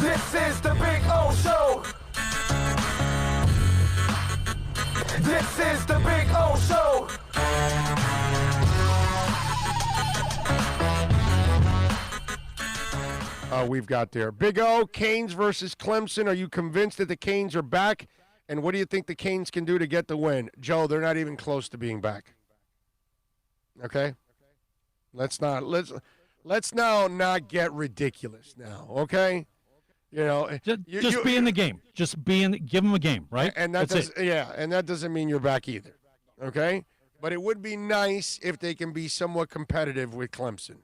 This is the Big O Show. This is the Big O Show. We've got there. Big O, Canes versus Clemson. Are you convinced that the Canes are back? And what do you think the Canes can do to get the win? Joe, they're not even close to being back. Okay? Let's now not get ridiculous now, okay? You know, just be in the game. Give them a game, right? And that doesn't mean you're back either. Okay? But it would be nice if they can be somewhat competitive with Clemson.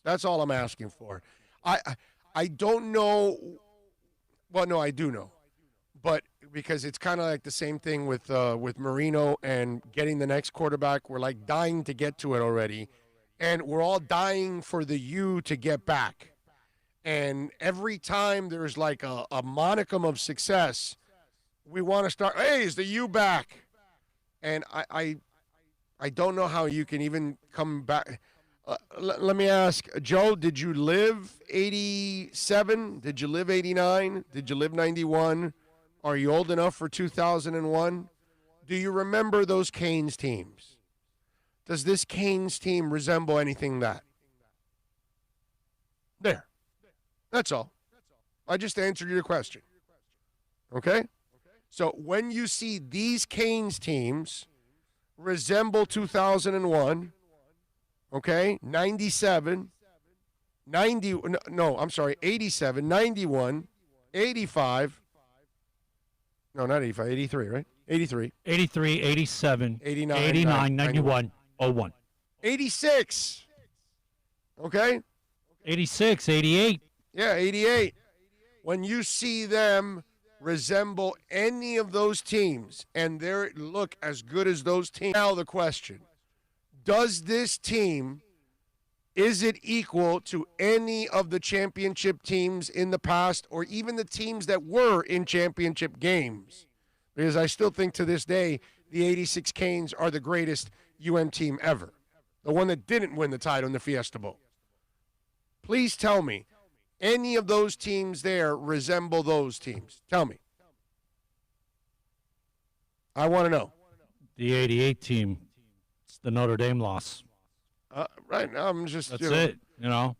That's all I'm asking for. I don't know. Well, no, I do know. But because it's kind of like the same thing with Marino and getting the next quarterback, we're like dying to get to it already. And we're all dying for the U to get back. And every time there's like a monicum of success, we want to start, hey, is the U back? And I don't know how you can even come back. Let me ask, Joe, did you live 87? Did you live 89? Did you live 91? Are you old enough for 2001? Do you remember those Canes teams? Does this Canes team resemble anything that? There. That's all. I just answered your question. Okay? So when you see these Canes teams resemble 2001, okay, 97, 90, no, I'm sorry, 87, 91, 85, no, not 85, 83, right? 83. 83, 87, 89, 89, 91, 01. 86. Okay? 86, 88. Yeah, 88. When you see them resemble any of those teams and they look as good as those teams, now the question, does this team, is it equal to any of the championship teams in the past or even the teams that were in championship games? Because I still think to this day the 86 Canes are the greatest UM team ever, the one that didn't win the title in the Fiesta Bowl. Please tell me, any of those teams there resemble those teams? Tell me. I want to know. The 88 team, it's the Notre Dame loss. Right now, I'm just. That's it. You know.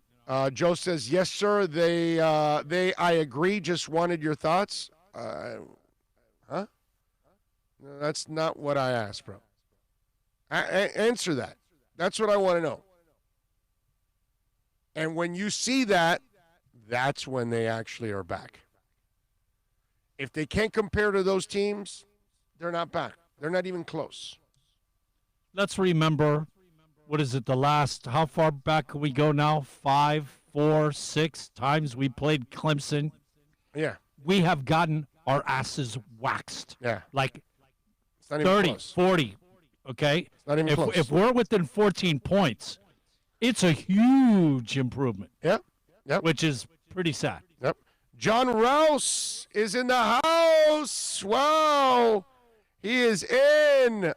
Joe says, "Yes, sir. They. I agree. Just wanted your thoughts." Huh? No, that's not what I asked, bro. Answer that. That's what I want to know. And when you see that, that's when they actually are back. If they can't compare to those teams, they're not back. They're not even close. Let's remember, what is it, how far back can we go now? 5, 4, 6 times we played Clemson. Yeah. We have gotten our asses waxed. Yeah. Like it's not even 30, close. 40, okay? It's not even close. If we're within 14 points, it's a huge improvement. Yep. Which is pretty sad. Yep. John Rouse is in the house. Wow. He is in.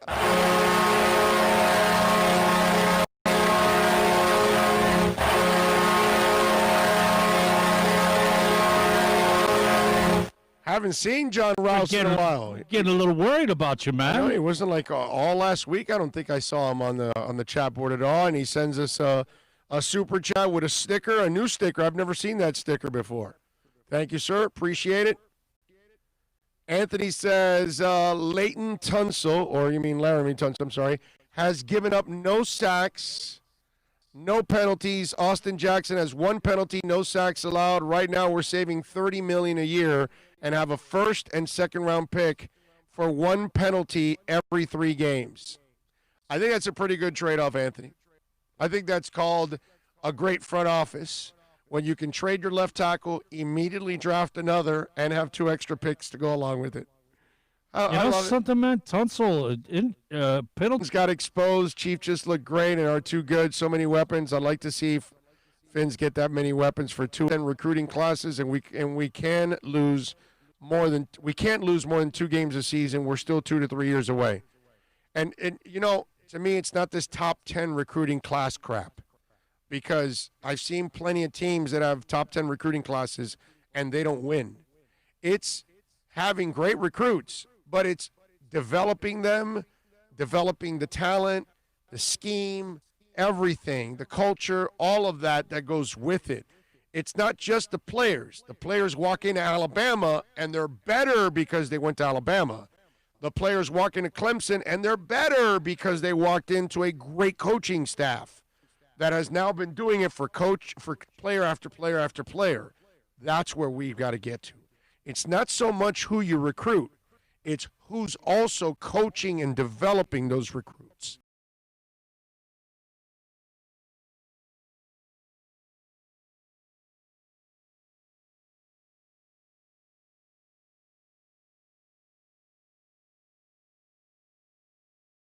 Haven't seen John Rouse in a while. Getting a little worried about you, man. No, he wasn't like all last week. I don't think I saw him on the chat board at all. And he sends us a super chat with a sticker, a new sticker. I've never seen that sticker before. Thank you, sir. Appreciate it. Anthony says Leighton Tunsil, or you mean Laramie Tunsil, I'm sorry, has given up no sacks, no penalties. Austin Jackson has 1 penalty, no sacks allowed. Right now we're saving $30 million a year and have a first and second round pick for 1 penalty every 3 games. I think that's a pretty good trade-off, Anthony. I think that's called a great front office when you can trade your left tackle, immediately draft another, and have 2 extra picks to go along with it. I love something, man? Tunsil, penalties got exposed. Chief just looked great and are too good. So many weapons. I'd like to see Finns get that many weapons for 2 recruiting classes, and we can't lose more than 2 games a season. We're still 2 to 3 years away. And you know, to me, it's not this top 10 recruiting class crap, because I've seen plenty of teams that have top 10 recruiting classes and they don't win. It's having great recruits, but it's developing them, developing the talent, the scheme, everything, the culture, all of that goes with it. It's not just the players. The players walk into Alabama, and they're better because they went to Alabama. The players walk into Clemson, and they're better because they walked into a great coaching staff that has now been doing it for player after player after player. That's where we've got to get to. It's not so much who you recruit. It's who's also coaching and developing those recruits.